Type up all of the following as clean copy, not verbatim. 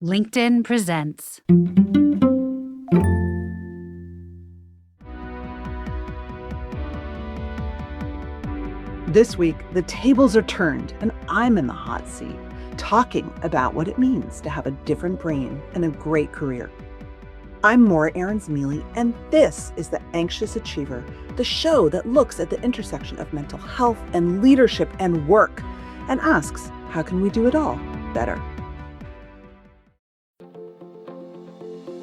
LinkedIn presents. This week, the tables are turned and I'm in the hot seat, talking about what it means to have a different brain and a great career. I'm Morra Aarons-Mele, and this is The Anxious Achiever, the show that looks at the intersection of mental health and leadership and work, and asks, how can we do it all better?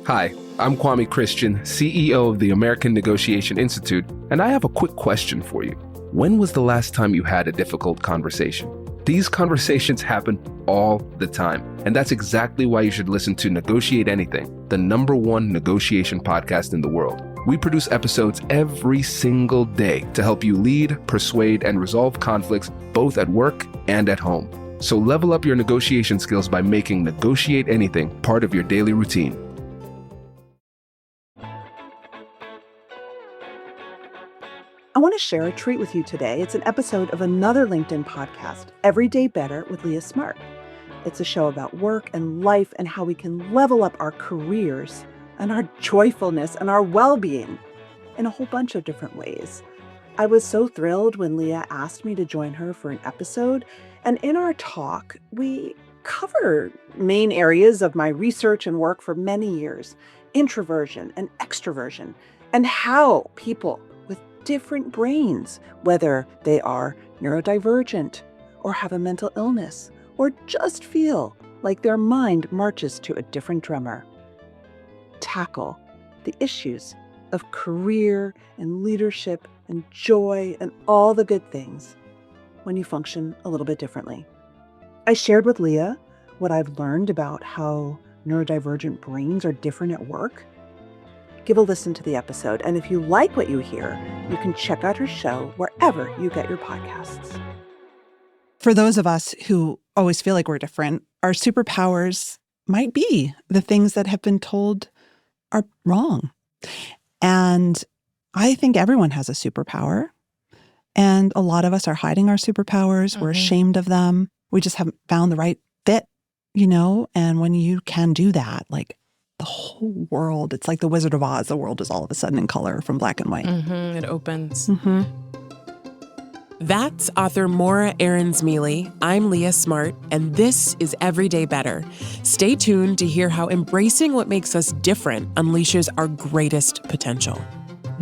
Hi, I'm Kwame Christian, CEO of the American Negotiation Institute, and I have a quick question for you. When was the last time you had a difficult conversation? These conversations happen all the time, and that's exactly why you should listen to Negotiate Anything, the #1 negotiation podcast in the world. We produce episodes every single day to help you lead, persuade, and resolve conflicts both at work and at home. So level up your negotiation skills by making Negotiate Anything part of your daily routine. I want to share a treat with you today. It's an episode of another LinkedIn podcast, Every Day Better with Leah Smart. It's a show about work and life and how we can level up our careers and our joyfulness and our well-being in a whole bunch of different ways. I was so thrilled when Leah asked me to join her for an episode, and in our talk, we cover main areas of my research and work for many years, introversion and extroversion, and how people with different brains, whether they are neurodivergent or have a mental illness or just feel like their mind marches to a different drummer, tackle the issues of career and leadership and joy and all the good things when you function a little bit differently. I shared with Leah what I've learned about how neurodivergent brains are different at work. Give a listen to the episode, and if you like what you hear, you can check out her show wherever you get your podcasts. For those of us who always feel like we're different, our superpowers might be the things that have been told are wrong. And I think everyone has a superpower. And a lot of us are hiding our superpowers. We're ashamed of them. We just haven't found the right fit, And when you can do that, like the whole world, it's like the Wizard of Oz. The world is all of a sudden in color from black and white. It opens. That's author Morra Aarons-Mele. I'm Leah Smart, and this is Every Day Better. Stay tuned to hear how embracing what makes us different unleashes our greatest potential.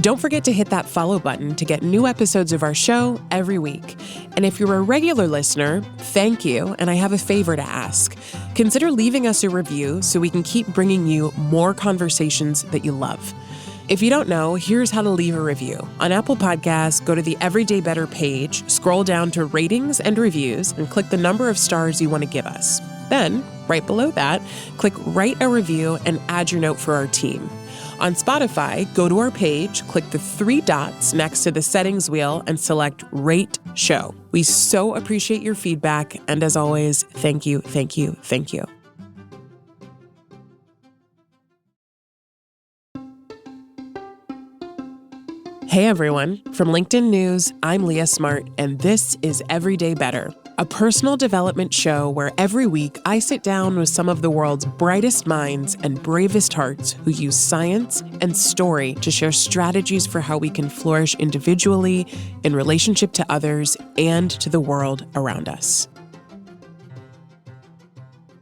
Don't forget to hit that follow button to get new episodes of our show every week. And if you're a regular listener, thank you, and I have a favor to ask. Consider leaving us a review so we can keep bringing you more conversations that you love. If you don't know, here's how to leave a review. On Apple Podcasts, go to the Everyday Better page, scroll down to ratings and reviews, and click the number of stars you want to give us. Then, right below that, click Write a Review and add your note for our team. On Spotify, go to our page, click the 3 dots next to the settings wheel, and select Rate Show. We so appreciate your feedback, and as always, thank you, thank you, thank you. Hey everyone, from LinkedIn News, I'm Leah Smart, and this is Every Day Better, a personal development show where every week I sit down with some of the world's brightest minds and bravest hearts who use science and story to share strategies for how we can flourish individually, in relationship to others, and to the world around us.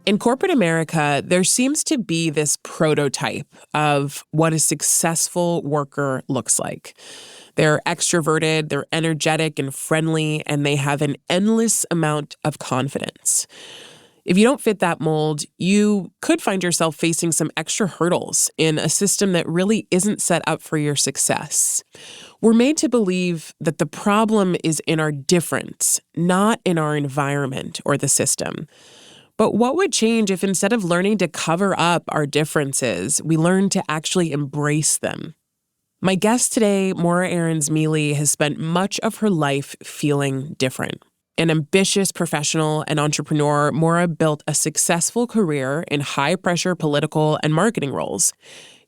In corporate America, there seems to be this prototype of what a successful worker looks like. They're extroverted, they're energetic and friendly, and they have an endless amount of confidence. If you don't fit that mold, you could find yourself facing some extra hurdles in a system that really isn't set up for your success. We're made to believe that the problem is in our difference, not in our environment or the system. But what would change if instead of learning to cover up our differences, we learned to actually embrace them? My guest today, Morra Aarons-Mele, has spent much of her life feeling different. An ambitious professional and entrepreneur, Morra built a successful career in high-pressure political and marketing roles.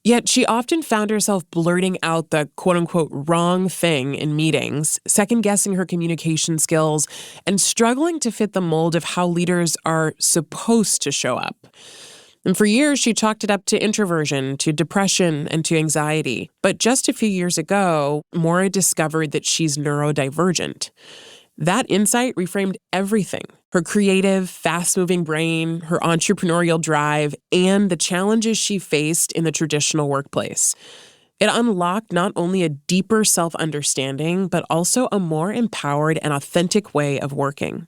Yet she often found herself blurting out the quote-unquote wrong thing in meetings, second-guessing her communication skills, and struggling to fit the mold of how leaders are supposed to show up. And for years, she chalked it up to introversion, to depression, and to anxiety. But just a few years ago, Morra discovered that she's neurodivergent. That insight reframed everything: her creative, fast-moving brain, her entrepreneurial drive, and the challenges she faced in the traditional workplace. It unlocked not only a deeper self-understanding, but also a more empowered and authentic way of working.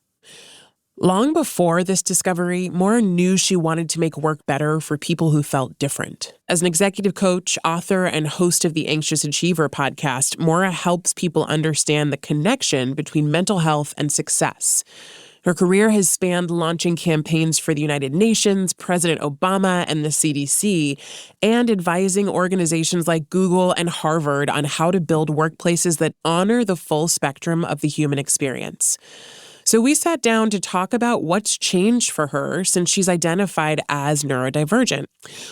Long before this discovery, Morra knew she wanted to make work better for people who felt different. As an executive coach, author, and host of the Anxious Achiever podcast, Morra helps people understand the connection between mental health and success. Her career has spanned launching campaigns for the United Nations, President Obama, and the CDC, and advising organizations like Google and Harvard on how to build workplaces that honor the full spectrum of the human experience. So we sat down to talk about what's changed for her since she's identified as neurodivergent.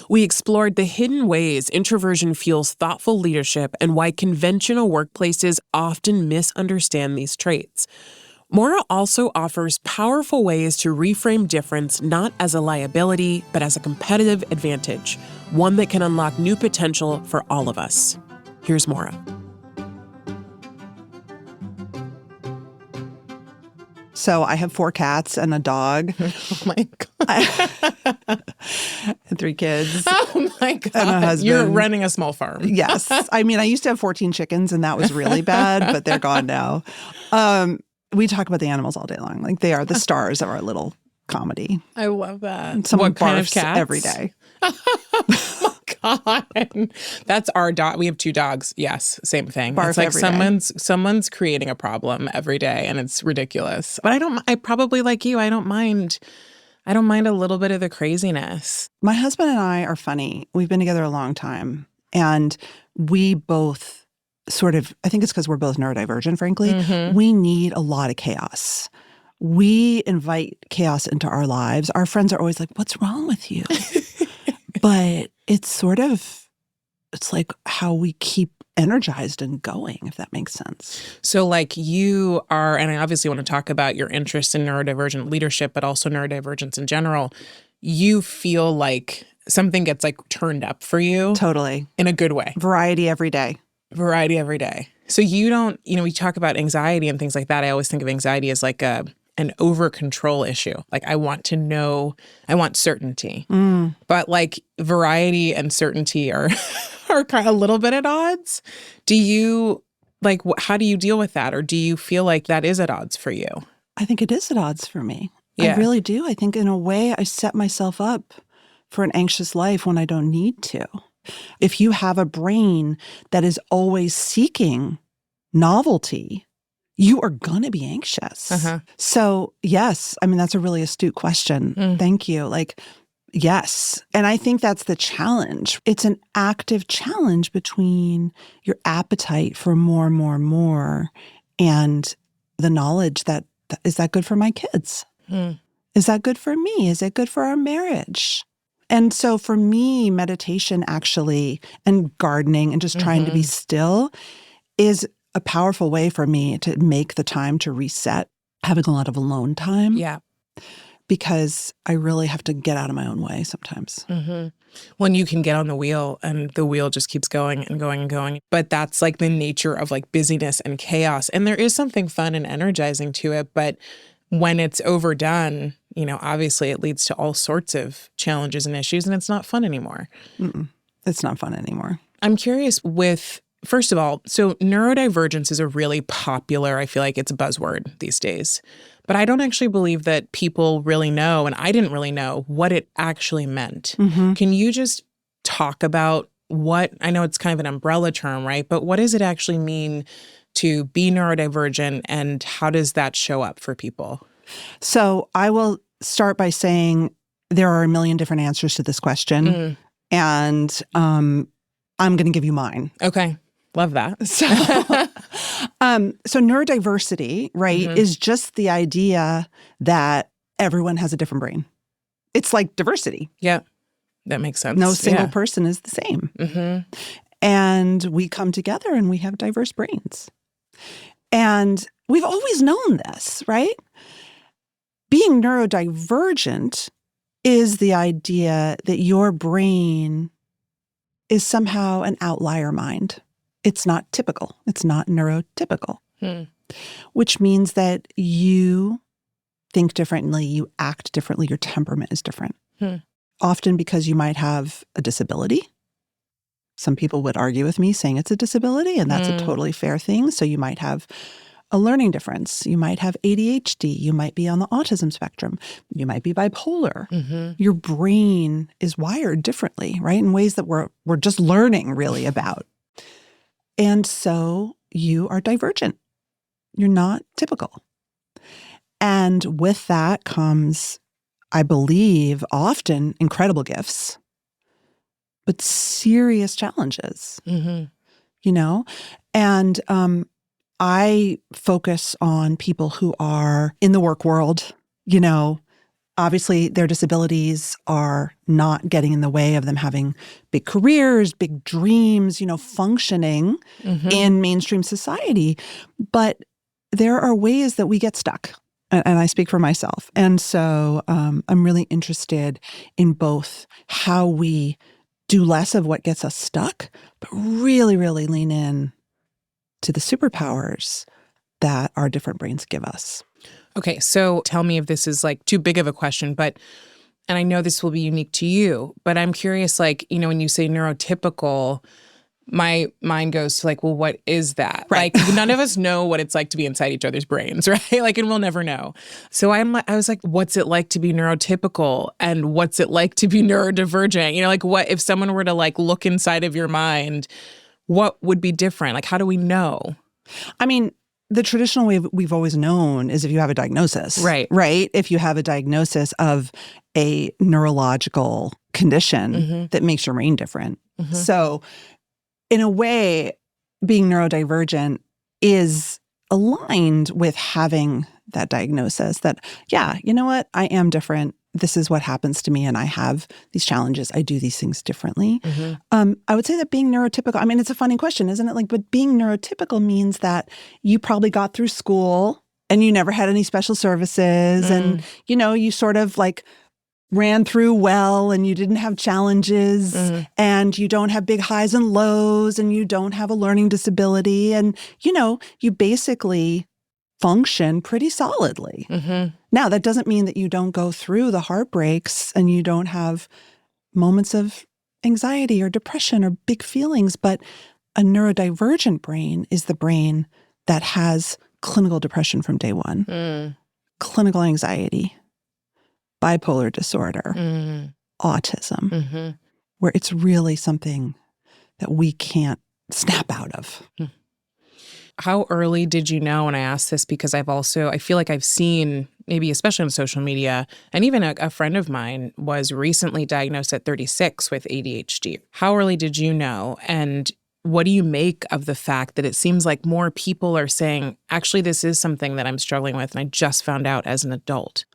We explored the hidden ways introversion fuels thoughtful leadership and why conventional workplaces often misunderstand these traits. Morra also offers powerful ways to reframe difference not as a liability, but as a competitive advantage, one that can unlock new potential for all of us. Here's Morra. So I have 4 cats and a dog. Oh my God. And 3 kids. Oh my God. And a husband. You're running a small farm. Yes. I mean, I used to have 14 chickens and that was really bad, but they're gone now. We talk about the animals all day long. Like they are the stars of our little comedy. I love that. And someone What kind of barfs cats? every day. Oh my God. That's our dog. We have 2 dogs. Yes, same thing. Barf it's like every day. someone's creating a problem every day, and it's ridiculous. But I probably like you. I don't mind a little bit of the craziness. My husband and I are funny. We've been together a long time. And we both I think it's because we're both neurodivergent, frankly. Mm-hmm. We need a lot of chaos. We invite chaos into our lives. Our friends are always like, what's wrong with you? But it's like how we keep energized and going, if that makes sense. So like you are, and I obviously want to talk about your interest in neurodivergent leadership, but also neurodivergence in general. You feel like something gets like turned up for you. Totally. In a good way. Variety every day. Variety every day. So you don't, we talk about anxiety and things like that. I always think of anxiety as like an over control issue. Like I want to know, I want certainty. But like variety and certainty are kind of a little bit at odds. Do you how do you deal with that? Or do you feel like that is at odds for you? I think it is at odds for me. Yeah. I really do. I think in a way I set myself up for an anxious life when I don't need to. If you have a brain that is always seeking novelty, you are going to be anxious. Uh-huh. So yes, I mean, that's a really astute question. Thank you. Yes. And I think that's the challenge. It's an active challenge between your appetite for more and more and more and the knowledge that is that good for my kids? Is that good for me? Is it good for our marriage? And so for me, meditation actually and gardening and just trying to be still is a powerful way for me to make the time to reset, having a lot of alone time. Yeah. Because I really have to get out of my own way sometimes. When you can get on the wheel and the wheel just keeps going and going and going. But that's like the nature of like busyness and chaos. And there is something fun and energizing to it. But when it's overdone, obviously it leads to all sorts of challenges and issues, and it's not fun anymore. It's not fun anymore. I'm curious first of all, so neurodivergence is a really popular, I feel like it's a buzzword these days. But I don't actually believe that people really know, and I didn't really know what it actually meant. Can you just talk about I know it's kind of an umbrella term, right? But what does it actually mean to be neurodivergent, and how does that show up for people? So I will start by saying there are a million different answers to this question. And I'm going to give you mine. Okay. Love that. So neurodiversity, right, is just the idea that everyone has a different brain. It's like diversity. Yeah, that makes sense. No single person is the same. And we come together and we have diverse brains. And we've always known this, right? Being neurodivergent is the idea that your brain is somehow an outlier mind. It's not typical. It's not neurotypical, which means that you think differently, you act differently, your temperament is different. Often because you might have a disability. Some people would argue with me saying it's a disability, and that's a totally fair thing. So you might have a learning difference. You might have ADHD. You might be on the autism spectrum. You might be bipolar. Your brain is wired differently, right? In ways that we're just learning really about. And so you are divergent. You're not typical. And with that comes, I believe, often incredible gifts, but serious challenges, you know? And I focus on people who are in the work world, you know. Obviously, their disabilities are not getting in the way of them having big careers, big dreams, you know, functioning in mainstream society. But there are ways that we get stuck. And I speak for myself. And so I'm really interested in both how we do less of what gets us stuck, but really, really lean in to the superpowers that our different brains give us. Okay, so tell me if this is like too big of a question, but, and I know this will be unique to you, but I'm curious, like, you know, when you say neurotypical, my mind goes to like, well, what is that? Right. Like, none of us know what it's like to be inside each other's brains, right? Like, and we'll never know. So I was like, what's it like to be neurotypical? And what's it like to be neurodivergent? You know, like what, if someone were to like look inside of your mind, what would be different? Like, how do we know? I mean, the traditional way we've always known is if you have a diagnosis. Right. Right? If you have a diagnosis of a neurological condition that makes your brain different. So in a way, being neurodivergent is aligned with having that diagnosis that, yeah, you know what? I am different. This is what happens to me, and I have these challenges. I do these things differently. I would say that being neurotypical, I mean, it's a funny question, isn't it? Like, but being neurotypical means that you probably got through school and you never had any special services and, you know, you sort of like ran through well and you didn't have challenges and you don't have big highs and lows and you don't have a learning disability. And, you know, you basically function pretty solidly. Now, that doesn't mean that you don't go through the heartbreaks and you don't have moments of anxiety or depression or big feelings, but a neurodivergent brain is the brain that has clinical depression from day one, clinical anxiety, bipolar disorder, autism, where it's really something that we can't snap out of. How early did you know? And I ask this because I feel like I've seen, maybe especially on social media, and even a friend of mine was recently diagnosed at 36 with ADHD. How early did you know? And what do you make of the fact that it seems like more people are saying, actually, this is something that I'm struggling with, and I just found out as an adult?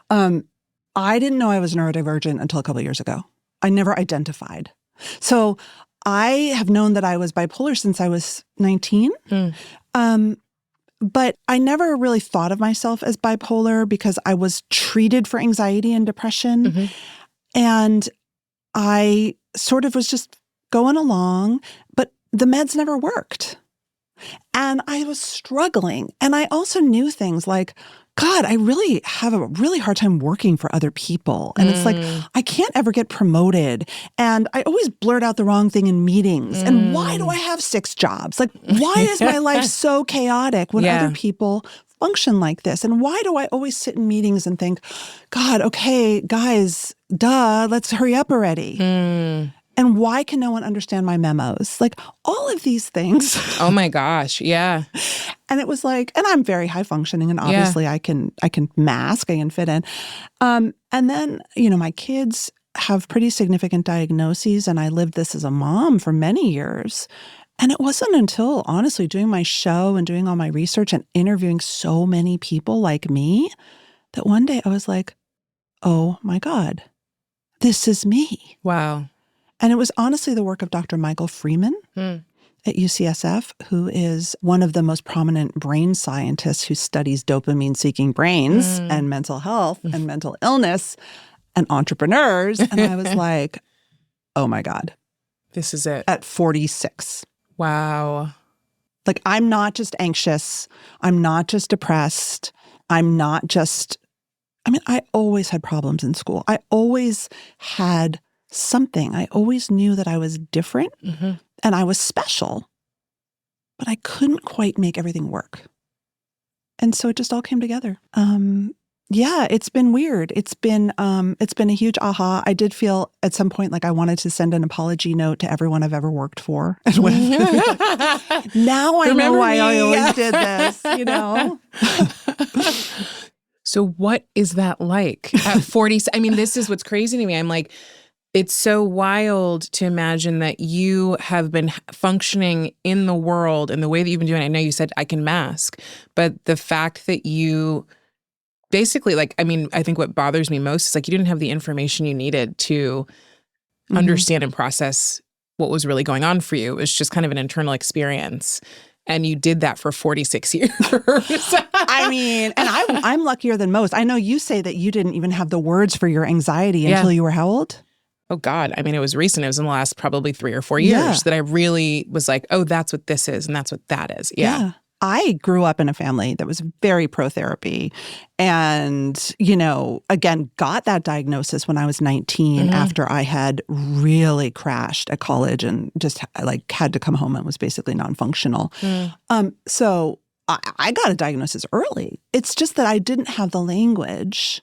I didn't know I was neurodivergent until a couple of years ago. I never identified. So I have known that I was bipolar since I was 19. But I never really thought of myself as bipolar because I was treated for anxiety and depression. And I sort of was just going along, but the meds never worked. And I was struggling. And I also knew things like, God, I really have a really hard time working for other people. And it's like, I can't ever get promoted. And I always blurt out the wrong thing in meetings. And why do I have 6 jobs? Like, why is my life so chaotic when other people function like this? And why do I always sit in meetings and think, God, okay, guys, duh, let's hurry up already. And why can no one understand my memos? Like all of these things. Oh my gosh, yeah. And it was like, and I'm very high functioning, and obviously I can mask, I can fit in. And then, you know, my kids have pretty significant diagnoses, and I lived this as a mom for many years. And it wasn't until, honestly, doing my show and doing all my research and interviewing so many people like me that one day I was like, oh my God, this is me. Wow. And it was honestly the work of Dr. Michael Freeman at UCSF, who is one of the most prominent brain scientists who studies dopamine-seeking brains and mental health and mental illness. and entrepreneurs. And I was like, oh my God. This is it. At 46. Wow. Like, I'm not just anxious. I'm not just depressed. I'm not just, I always had problems in school. I always had something. I always knew that I was different and I was special, but I couldn't quite make everything work. And so it just all came together. Yeah, it's been weird. It's been a huge aha. I did feel at some point like I wanted to send an apology note to everyone I've ever worked for. Now I know why I always did this, you know? So what is that like at 40? I mean, this is what's crazy to me. I'm like, it's so wild to imagine that you have been functioning in the world in the way that you've been doing. I know you said I can mask, but the fact that you basically, like, I mean, I think what bothers me most is like you didn't have the information you needed to understand and process what was really going on for you. It was just kind of an internal experience. And you did that for 46 years. I mean, and I'm luckier than most. I know you say that you didn't even have the words for your anxiety until you were how old? Oh, God. I mean, it was recent. It was in the last probably 3 or 4 years that I really was like, oh, that's what this is. And that's what that is. Yeah. I grew up in a family that was very pro-therapy and, you know, again, got that diagnosis when I was 19 after I had really crashed at college and just like had to come home and was basically non-functional. So I got a diagnosis early. It's just that I didn't have the language.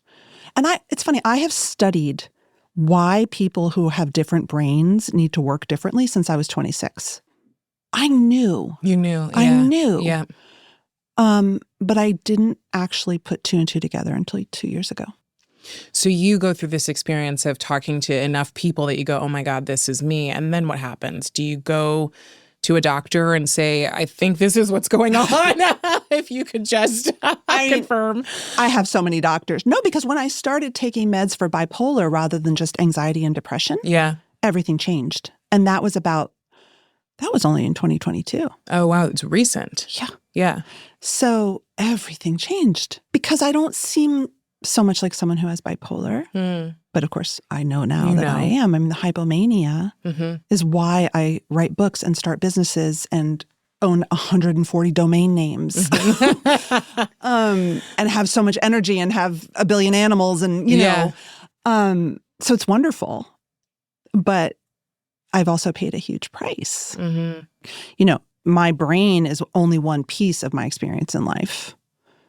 And it's funny, I have studied why people who have different brains need to work differently since I was 26. I knew. You knew. I knew. Yeah. But I didn't actually put 2 and 2 together until 2 years ago. So you go through this experience of talking to enough people that you go, oh my God, this is me. And then what happens? Do you go to a doctor and say, I think this is what's going on? If you could just confirm. I have so many doctors. No, because when I started taking meds for bipolar rather than just anxiety and depression, everything changed. And that was only in 2022. Oh, wow. It's recent. Yeah. So everything changed because I don't seem so much like someone who has bipolar. But of course, I know now that I am. I mean, the hypomania is why I write books and start businesses and own 140 domain names and have so much energy and have a billion animals and, you know. So it's wonderful. But I've also paid a huge price. You know, my brain is only one piece of my experience in life.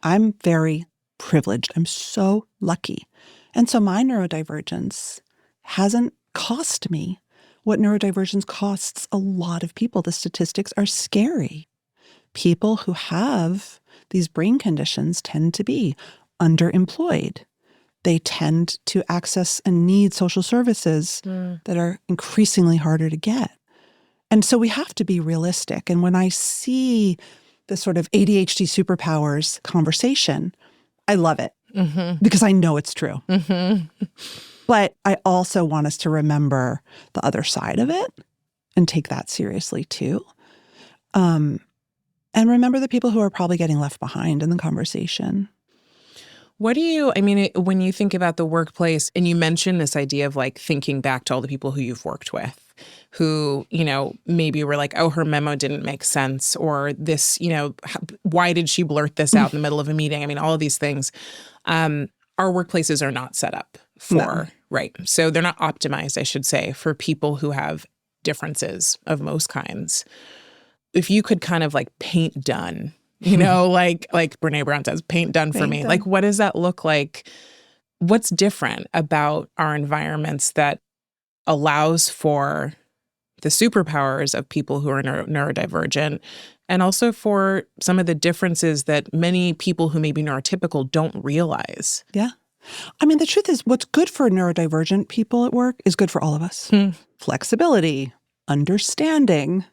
I'm very privileged. I'm so lucky. And so my neurodivergence hasn't cost me what neurodivergence costs a lot of people. The statistics are scary. People who have these brain conditions tend to be underemployed. They tend to access and need social services that are increasingly harder to get. And so we have to be realistic. And when I see the sort of ADHD superpowers conversation, I love it because I know it's true. But I also want us to remember the other side of it and take that seriously too. And remember the people who are probably getting left behind in the conversation. What do you, I mean, when you think about the workplace and you mentioned this idea of like thinking back to all the people who you've worked with who, you know, maybe were like, oh, her memo didn't make sense or this, you know, why did she blurt this out in the middle of a meeting? I mean, all of these things. Our workplaces are not set up for, right. So they're not optimized, I should say, for people who have differences of most kinds. If you could kind of like paint done, you know, like Brene Brown says, paint done for me. Like, what does that look like? What's different about our environments that allows for the superpowers of people who are neurodivergent and also for some of the differences that many people who may be neurotypical don't realize? Yeah. I mean, the truth is what's good for neurodivergent people at work is good for all of us. Flexibility, understanding,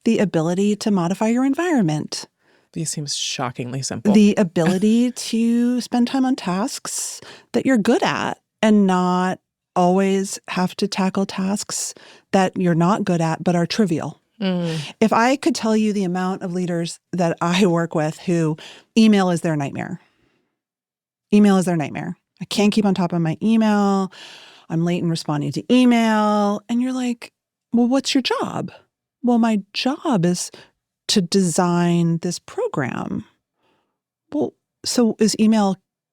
the ability to modify your environment. These seems shockingly simple. The ability to spend time on tasks that you're good at and not always have to tackle tasks that you're not good at but are trivial. If I could tell you the amount of leaders that I work with who email is their nightmare. Email is their nightmare. I can't keep on top of my email. I'm late in responding to email. And you're like, well, what's your job? Well, my job is to design this program. Well, so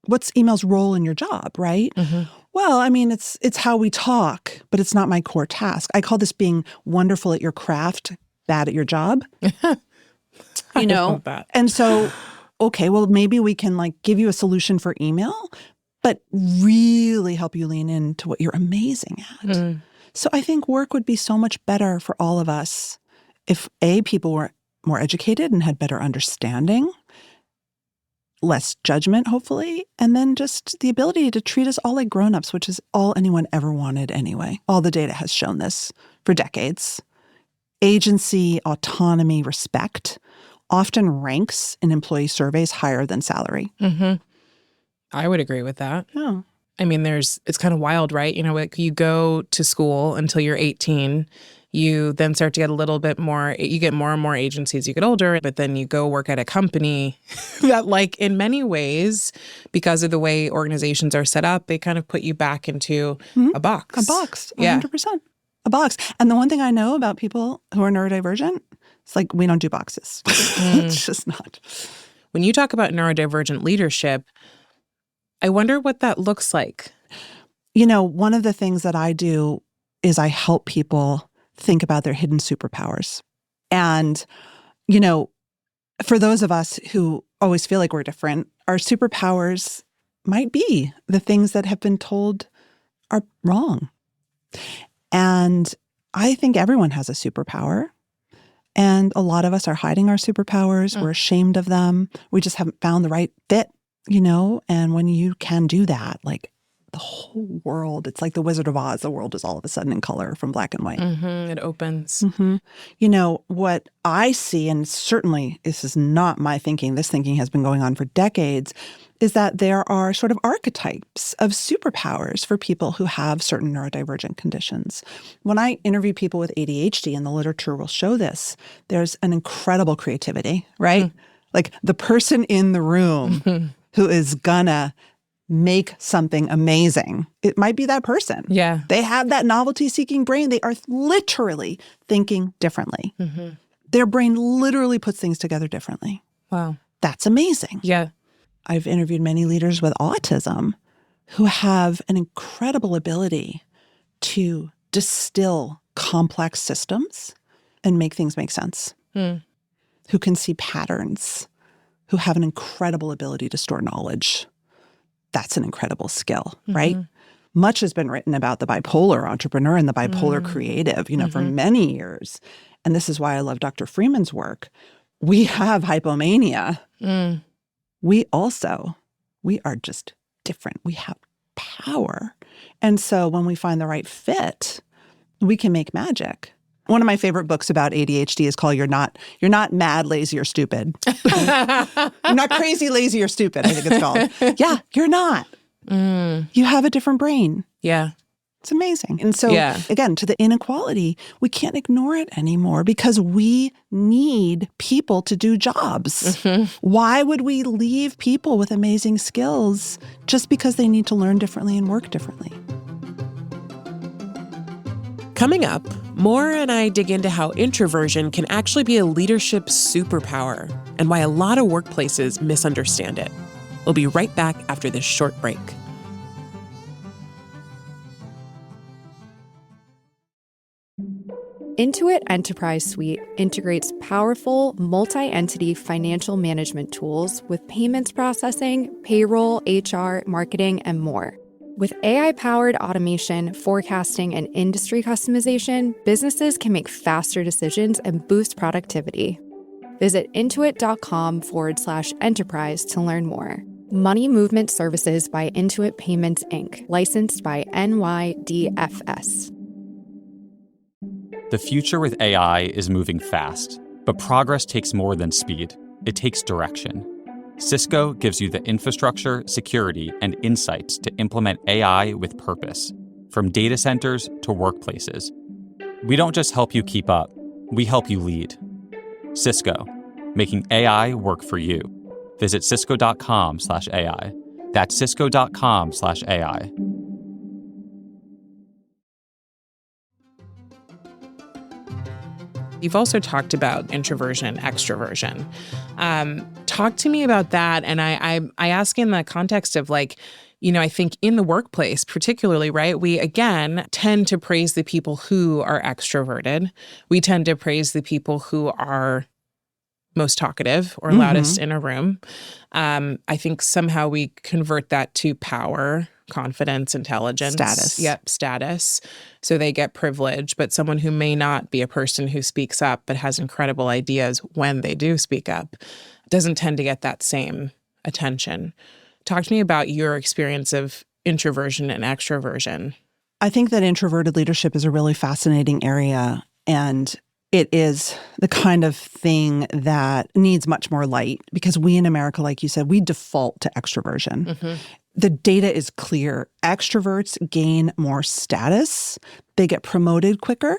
what's email's role in your job, right? Mm-hmm. Well, I mean, it's how we talk, but it's not my core task. I call this being wonderful at your craft, bad at your job. I love that. And so, okay, well, maybe we can like give you a solution for email, but really help you lean into what you're amazing at. Mm. So I think work would be so much better for all of us if people were more educated and had better understanding, less judgment, hopefully, and then just the ability to treat us all like grown-ups, which is all anyone ever wanted anyway. All the data has shown this for decades. Agency, autonomy, respect often ranks in employee surveys higher than salary. Mm-hmm. I would agree with that. Oh. I mean, it's kind of wild, right? You know, like you go to school until you're 18. You then start to get a little bit more, you get more and more agencies you get older, but then you go work at a company that like in many ways, because of the way organizations are set up, they kind of put you back into a box. A box, 100%. Yeah. A box. And the one thing I know about people who are neurodivergent, it's like we don't do boxes. It's just not. When you talk about neurodivergent leadership, I wonder what that looks like. You know, one of the things that I do is I help people think about their hidden superpowers. And, you know, for those of us who always feel like we're different, our superpowers might be the things that have been told are wrong. And I think everyone has a superpower. And a lot of us are hiding our superpowers. We're ashamed of them. We just haven't found the right fit, you know? And when you can do that, like the whole world, it's like the Wizard of Oz. The world is all of a sudden in color from black and white. Mm-hmm. It opens. Mm-hmm. You know, what I see, and certainly this is not my thinking, this thinking has been going on for decades, is that there are sort of archetypes of superpowers for people who have certain neurodivergent conditions. When I interview people with ADHD, and the literature will show this, there's an incredible creativity, right? Like the person in the room who is gonna make something amazing. It might be that person. Yeah. They have that novelty-seeking brain. They are literally thinking differently. Their brain literally puts things together differently. Wow. That's amazing. Yeah. I've interviewed many leaders with autism who have an incredible ability to distill complex systems and make things make sense, who can see patterns, who have an incredible ability to store knowledge. That's an incredible skill, right? Much has been written about the bipolar entrepreneur and the bipolar creative, you know, for many years. And this is why I love Dr. Freeman's work. We have hypomania. We are just different. We have power. And so when we find the right fit, we can make magic. One of my favorite books about ADHD is called You're Not Mad, Lazy, or Stupid. You're not crazy, lazy, or stupid, I think it's called. Yeah, you're not. You have a different brain. Yeah. It's amazing. And so, again, to the inequality, we can't ignore it anymore because we need people to do jobs. Why would we leave people with amazing skills just because they need to learn differently and work differently? Coming up, Morra and I dig into how introversion can actually be a leadership superpower and why a lot of workplaces misunderstand it. We'll be right back after this short break. Intuit Enterprise Suite integrates powerful multi-entity financial management tools with payments processing, payroll, HR, marketing, and more. With AI-powered automation, forecasting, and industry customization, businesses can make faster decisions and boost productivity. Visit intuit.com/enterprise to learn more. Money Movement Services by Intuit Payments, Inc., licensed by NYDFS. The future with AI is moving fast, but progress takes more than speed. It takes direction. Cisco gives you the infrastructure, security, and insights to implement AI with purpose, from data centers to workplaces. We don't just help you keep up, we help you lead. Cisco, making AI work for you. Visit cisco.com/AI. That's cisco.com/AI. You've also talked about introversion, extroversion. Talk to me about that. And I ask in the context of like, I think in the workplace particularly, right, we again tend to praise the people who are extroverted. We tend to praise the people who are most talkative or loudest in a room. I think somehow we convert that to power, confidence, intelligence. Status. Yep, status. So they get privilege, but someone who may not be a person who speaks up but has incredible ideas when they do speak up doesn't tend to get that same attention. Talk to me about your experience of introversion and extroversion. I think that introverted leadership is a really fascinating area, and it is the kind of thing that needs much more light because we in America, like you said, we default to extroversion. The data is clear. Extroverts gain more status. They get promoted quicker.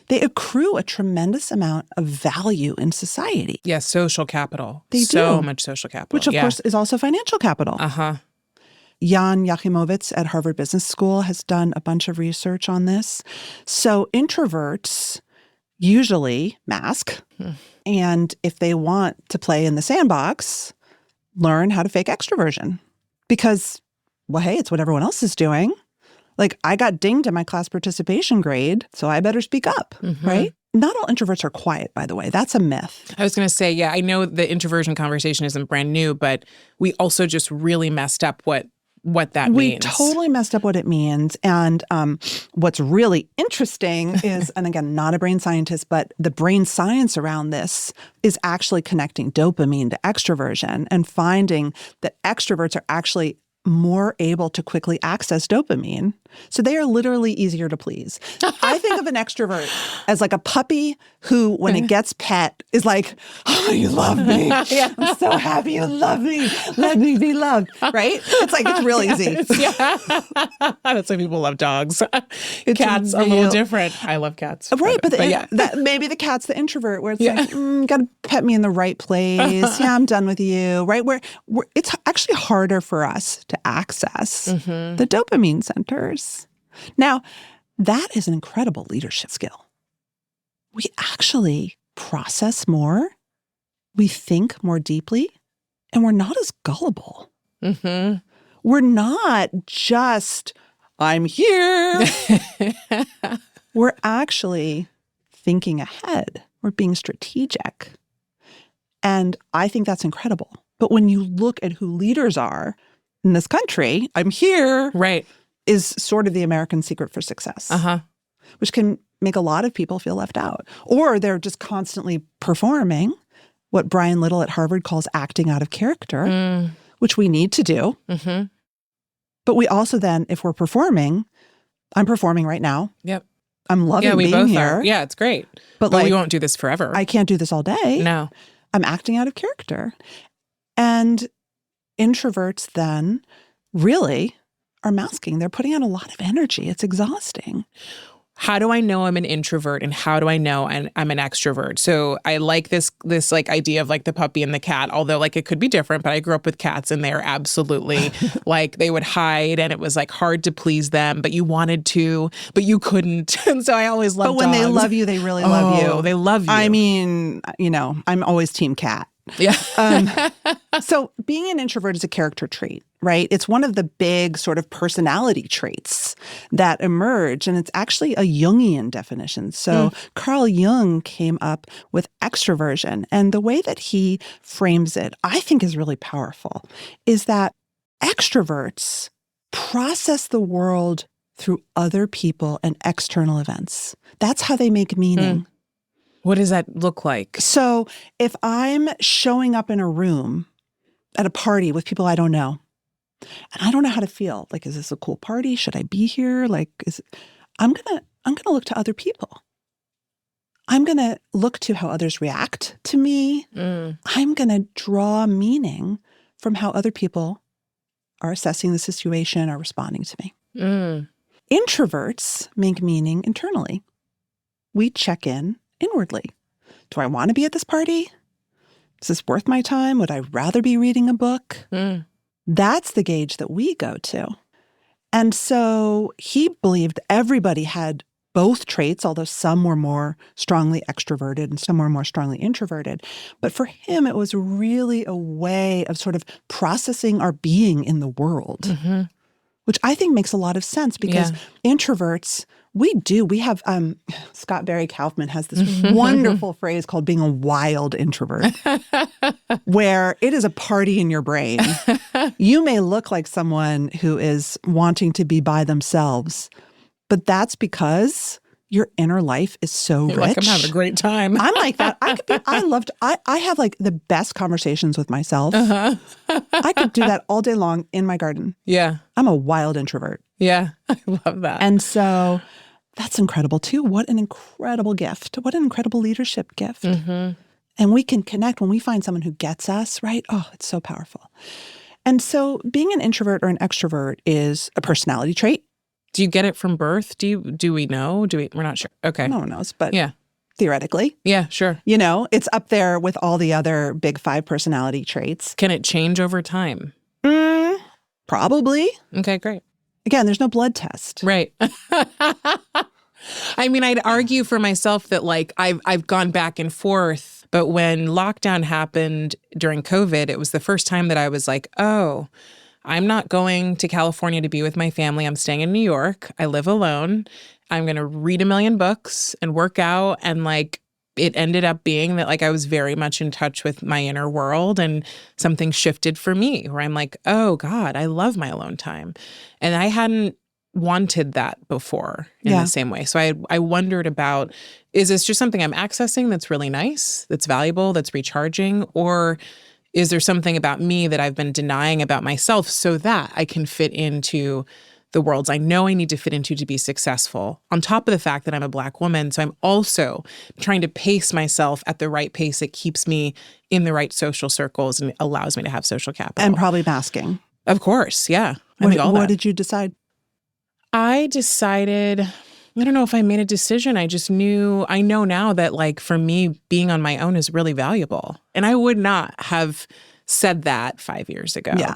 They accrue a tremendous amount of value in society. Yes, social capital. They so do. much social capital. Which, of course, is also financial capital. Jan Yachimovitz at Harvard Business School has done a bunch of research on this. So introverts usually mask. And if they want to play in the sandbox, learn how to fake extroversion. Because, well, hey, it's what everyone else is doing. Like, I got dinged in my class participation grade, so I better speak up, right? Not all introverts are quiet, by the way. That's a myth. I was going to say, yeah, I know the introversion conversation isn't brand new, but we also just really messed up what that means. We totally messed up what it means. And what's really interesting is, and again, not a brain scientist, but the brain science around this is actually connecting dopamine to extroversion and finding that extroverts are actually more able to quickly access dopamine. So they are literally easier to please. I think of an extrovert as like a puppy who, when it gets pet, is like, oh, you love me. I'm so happy you love me. Let me be loved. Right? It's like, it's real easy. That's why people love dogs. Cats a little different. I love cats. Right. But that, maybe the cat's the introvert where it's like, got to pet me in the right place. Yeah, I'm done with you. Right? Where it's actually harder for us to access the dopamine centers. Now, that is an incredible leadership skill. We actually process more, we think more deeply, and we're not as gullible. We're not just, I'm here. We're actually thinking ahead. We're being strategic. And I think that's incredible. But when you look at who leaders are in this country, I'm here. Right. Is sort of the American secret for success, which can make a lot of people feel left out. Or they're just constantly performing what Brian Little at Harvard calls acting out of character, which we need to do. But we also then, if we're performing, I'm performing right now. Yep. I'm loving we being both here. are. Yeah, it's great. But we like, won't do this forever. I can't do this all day. No. I'm acting out of character. And introverts then really are masking. They're putting out a lot of energy. It's exhausting. How do I know I'm an introvert and how do I know I'm an extrovert? So I like this like idea of like the puppy and the cat, although like it could be different, but I grew up with cats and they're absolutely like they would hide and it was like hard to please them, but you wanted to, but you couldn't. And so I always loved But when they love you, they really love you. They love you. I mean, I'm always team cat. Yeah. So being an introvert is a character trait, right? It's one of the big sort of personality traits that emerge, and it's actually a Jungian definition. So Carl Jung came up with extroversion, and the way that he frames it, I think is really powerful, is that extroverts process the world through other people and external events. That's how they make meaning. What does that look like? So if I'm showing up in a room at a party with people I don't know, and I don't know how to feel, like, is this a cool party? Should I be here? Like, I'm gonna look to other people. I'm gonna look to how others react to me. I'm gonna draw meaning from how other people are assessing the situation or responding to me. Introverts make meaning internally. We check in inwardly. Do I want to be at this party? Is this worth my time? Would I rather be reading a book? That's the gauge that we go to. And so he believed everybody had both traits, although some were more strongly extroverted and some were more strongly introverted. But for him, it was really a way of sort of processing our being in the world, which I think makes a lot of sense because introverts, we have, Scott Barry Kaufman has this wonderful phrase called being a wild introvert, where it is a party in your brain. You may look like someone who is wanting to be by themselves, but that's because your inner life is so rich. Like, I'm having a great time. I'm like that. I have like the best conversations with myself. I could do that all day long in my garden. Yeah. I'm a wild introvert. Yeah. I love that. And so that's incredible too. What an incredible gift. What an incredible leadership gift. And we can connect when we find someone who gets us, right? Oh, it's so powerful. And so being an introvert or an extrovert is a personality trait. Do you get it from birth? Do we know? We're not sure. Okay. No one knows, but yeah, theoretically. Yeah, sure. You know, it's up there with all the other big 5 personality traits. Can it change over time? Probably. Okay, great. Again, there's no blood test. Right. I mean, I'd argue for myself that like I've gone back and forth, but when lockdown happened during COVID, it was the first time that I was like, oh, I'm not going to California to be with my family. I'm staying in New York. I live alone. I'm going to read 1 million books and work out. And like, it ended up being that like I was very much in touch with my inner world and something shifted for me where I'm like, oh God, I love my alone time. And I hadn't wanted that before in the same way. So I wondered about, is this just something I'm accessing that's really nice, that's valuable, that's recharging, or is there something about me that I've been denying about myself so that I can fit into the worlds I know I need to fit into to be successful, on top of the fact that I'm a Black woman. So I'm also trying to pace myself at the right pace that keeps me in the right social circles and allows me to have social capital. And probably masking. Of course, yeah. What did you decide? I decided, I don't know if I made a decision. I know now that like for me, being on my own is really valuable. And I would not have said that 5 years ago. Yeah.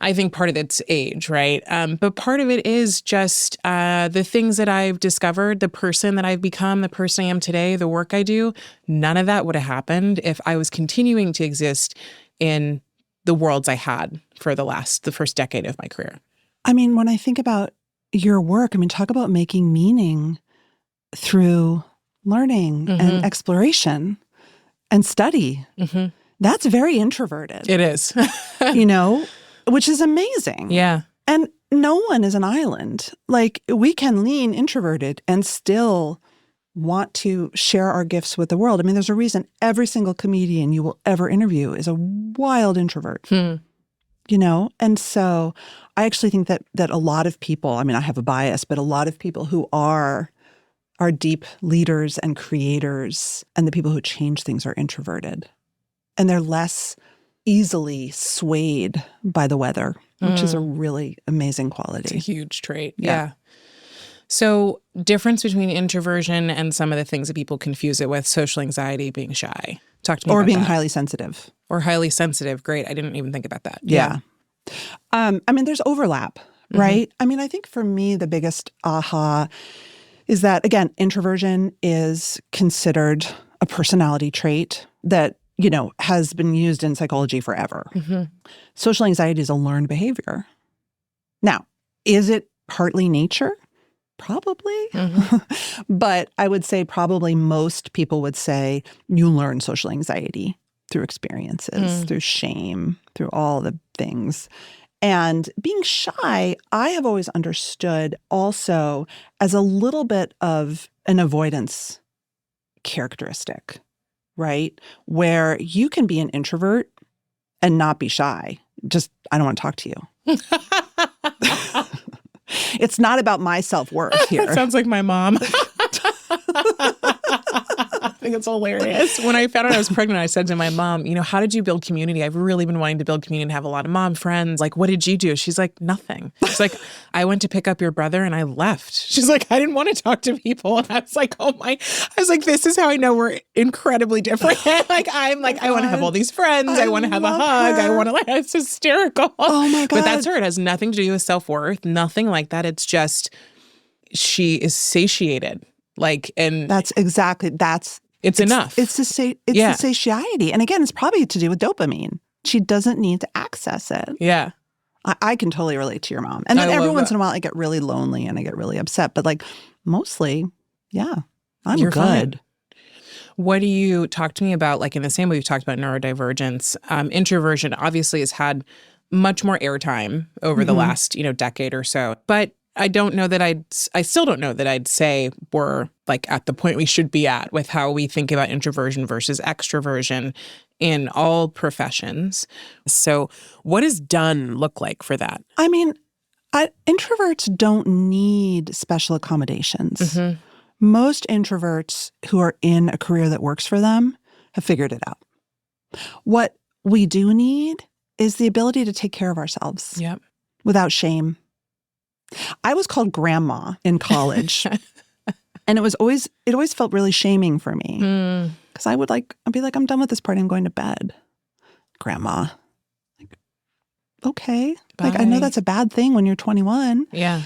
I think part of it's age, right? But part of it is just the things that I've discovered, the person that I've become, the person I am today, the work I do. None of that would have happened if I was continuing to exist in the worlds I had for the first decade of my career. I mean, when I think about your work, I mean, talk about making meaning through learning and exploration and study. That's very introverted. It is. You know, which is amazing. Yeah. And no one is an island. Like, we can lean introverted and still want to share our gifts with the world. I mean, there's a reason every single comedian you will ever interview is a wild introvert. You know? And so I actually think that a lot of people, I mean, I have a bias, but a lot of people who are deep leaders and creators and the people who change things are introverted. And they're less easily swayed by the weather, which is a really amazing quality. It's a huge trait. Yeah. So difference between introversion and some of the things that people confuse it with, social anxiety, being shy. Talk to me about that. Or being highly sensitive. Or highly sensitive. Great. I didn't even think about that. Yeah. I mean, there's overlap, right? I mean, I think for me, the biggest aha is that, again, introversion is considered a personality trait that, you know, has been used in psychology forever. Social anxiety is a learned behavior. Now, is it partly nature? Probably. But I would say probably most people would say you learn social anxiety through experiences, through shame, through all the things. And being shy, I have always understood also as a little bit of an avoidance characteristic, right? Where you can be an introvert and not be shy. Just, I don't want to talk to you. It's not about my self-worth here. That sounds like my mom. think it's hilarious. When I found out I was pregnant, I said to my mom, how did you build community? I've really been wanting to build community and have a lot of mom friends. Like, what did you do? She's like, nothing. She's like, I went to pick up your brother and I left. She's like, I didn't want to talk to people. And I was like, this is how I know we're incredibly different. I want to have all these friends. I want to have a hug. her. I want to it's hysterical. Oh my God. But that's her. It has nothing to do with self-worth, nothing like that. It's just, she is satiated. It's enough. It's the satiety. And again, it's probably to do with dopamine. She doesn't need to access it. Yeah. I can totally relate to your mom. And then every once in a while I get really lonely and I get really upset. But mostly, yeah, You're good. Fine. What do you talk to me about, in the same way we've talked about neurodivergence? Introversion obviously has had much more airtime over the last, decade or so. But I still don't know that I'd say we're at the point we should be at with how we think about introversion versus extroversion in all professions. So what does done look like for that? I mean, introverts don't need special accommodations. Mm-hmm. Most introverts who are in a career that works for them have figured it out. What we do need is the ability to take care of ourselves without shame. I was called grandma in college. And it always felt really shaming for me. Because I'd be like, I'm done with this party. I'm going to bed. Grandma. Okay. Bye. I know that's a bad thing when you're 21. Yeah.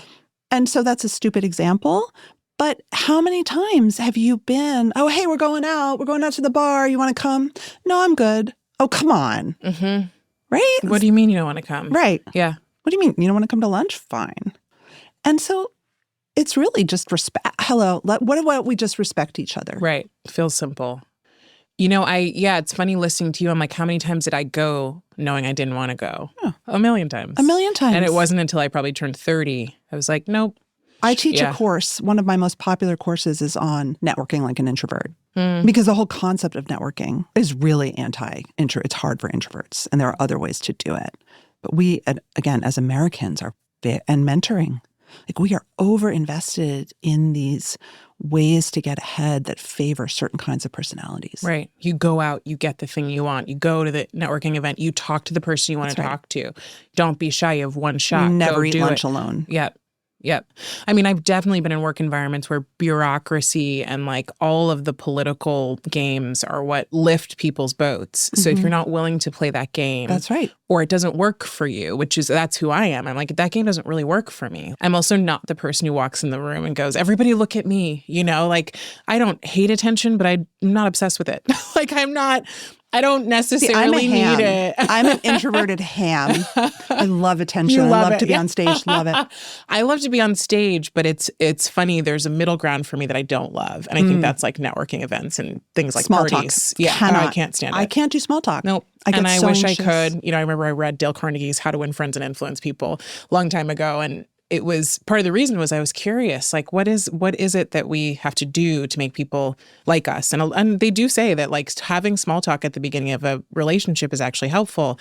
And so that's a stupid example. But how many times have you been, oh, hey, we're going out to the bar. You want to come? No, I'm good. Oh, come on. Mm-hmm. Right? What do you mean you don't want to come? Right. Yeah. What do you mean? You don't want to come to lunch? Fine. And so it's really just respect. Hello. What about we just respect each other? Right. Feels simple. It's funny listening to you. I'm like, how many times did I go knowing I didn't want to go? Oh. A million times. A million times. And it wasn't until I probably turned 30. I was like, nope. I teach a course. One of my most popular courses is on networking like an introvert. Because the whole concept of networking is really anti-introvert. It's hard for introverts. And there are other ways to do it. But we, again, as Americans, and mentoring, we are over-invested in these ways to get ahead that favor certain kinds of personalities. Right. You go out, you get the thing you want. You go to the networking event, you talk to the person you want to talk to. Don't be shy. You have one shot. Never eat lunch alone. Yep. I mean, I've definitely been in work environments where bureaucracy and all of the political games are what lift people's boats. So if you're not willing to play that game. That's right. Or it doesn't work for you, that's who I am. I'm like, that game doesn't really work for me. I'm also not the person who walks in the room and goes, everybody look at me. I don't hate attention, but I'm not obsessed with it. I don't necessarily need it. I'm an introverted ham. I love attention. I love to be on stage. Love it. I love to be on stage, but it's funny. There's a middle ground for me that I don't love. And I think that's networking events and things like small parties. Talk. Yeah. I can't stand it. I can't do small talk. Nope. I wish I could. I remember I read Dale Carnegie's How to Win Friends and Influence People a long time ago. And it was part of the reason was I was curious, what is it that we have to do to make people like us? And they do say that having small talk at the beginning of a relationship is actually helpful.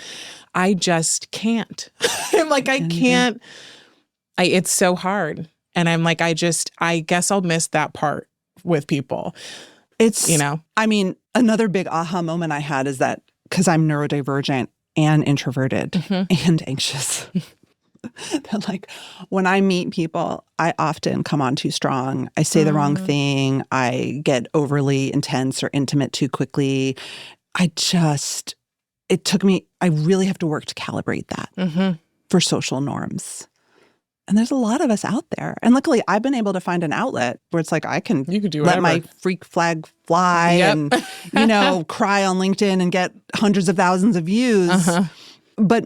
I just can't. I can't. It's so hard. And I'm like, I guess I'll miss that part with people. It's, I mean, another big aha moment I had is that because I'm neurodivergent and introverted and anxious. That when I meet people, I often come on too strong. I say the wrong thing. I get overly intense or intimate too quickly. I really have to work to calibrate that for social norms. And there's a lot of us out there. And luckily, I've been able to find an outlet where it's I can let my freak flag fly and, cry on LinkedIn and get hundreds of thousands of views. But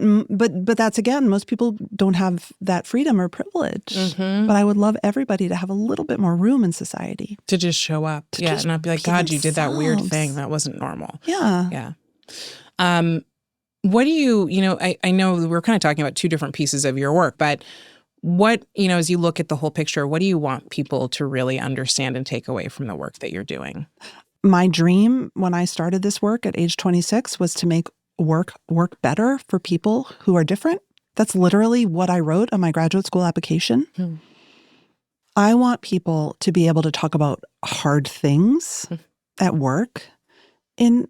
that's, again, most people don't have that freedom or privilege. But I would love everybody to have a little bit more room in society. To just show up. And not be like, God, you did that weird thing. That wasn't normal. Yeah. What do you I know we're kind of talking about two different pieces of your work, but what, as you look at the whole picture, what do you want people to really understand and take away from the work that you're doing? My dream when I started this work at age 26 was to make work better for people who are different. That's literally what I wrote on my graduate school application. I want people to be able to talk about hard things at work in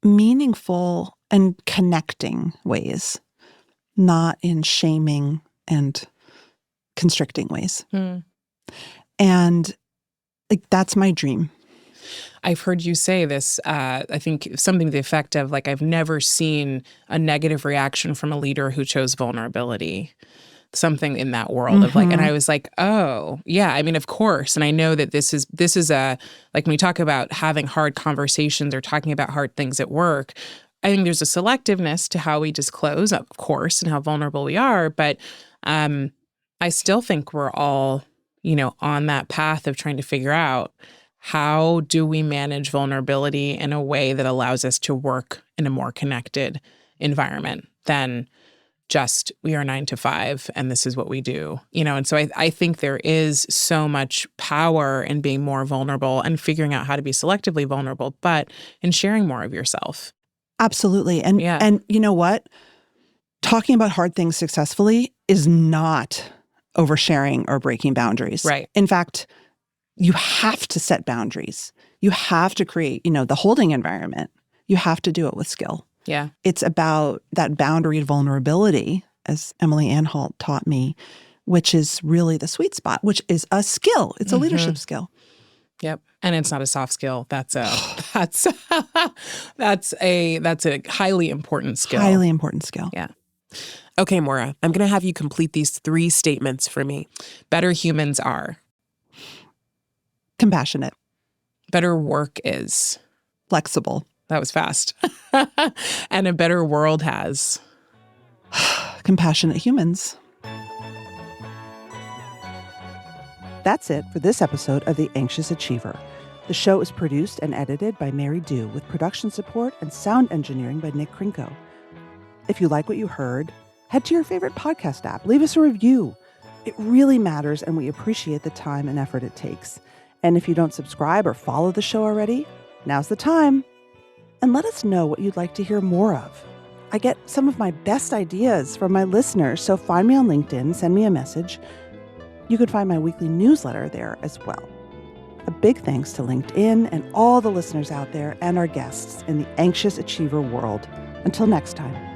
meaningful and connecting ways, not in shaming and constricting ways. And like, that's my dream. I've heard you say this, I think something to the effect of like, I've never seen a negative reaction from a leader who chose vulnerability. Something in that world of like, and I was like, oh, yeah, I mean, of course. And I know that this is a, like when we talk about having hard conversations or talking about hard things at work, I think there's a selectiveness to how we disclose, of course, and how vulnerable we are. But I still think we're all, on that path of trying to figure out how do we manage vulnerability in a way that allows us to work in a more connected environment than just we are 9 to 5 and this is what we do, and so I think there is so much power in being more vulnerable and figuring out how to be selectively vulnerable, but in sharing more of yourself. Absolutely. And you know what? Talking about hard things successfully is not oversharing or breaking boundaries. Right. In fact, you have to set boundaries. You have to create, the holding environment. You have to do it with skill. Yeah. It's about that boundary vulnerability, as Emily Anhalt taught me, which is really the sweet spot, which is a skill. It's a leadership skill. Yep. And it's not a soft skill. That's a highly important skill. Highly important skill. Yeah. Okay, Morra, I'm going to have you complete these 3 statements for me. Better humans are. Compassionate. Better work is. Flexible. That was fast. And a better world has. Compassionate humans. That's it for this episode of The Anxious Achiever. The show is produced and edited by Mary Dew with production support and sound engineering by Nick Krinko. If you like what you heard, head to your favorite podcast app. Leave us a review. It really matters, and we appreciate the time and effort it takes. And if you don't subscribe or follow the show already, now's the time. And let us know what you'd like to hear more of. I get some of my best ideas from my listeners, so find me on LinkedIn, send me a message. You can find my weekly newsletter there as well. A big thanks to LinkedIn and all the listeners out there and our guests in the Anxious Achiever world. Until next time.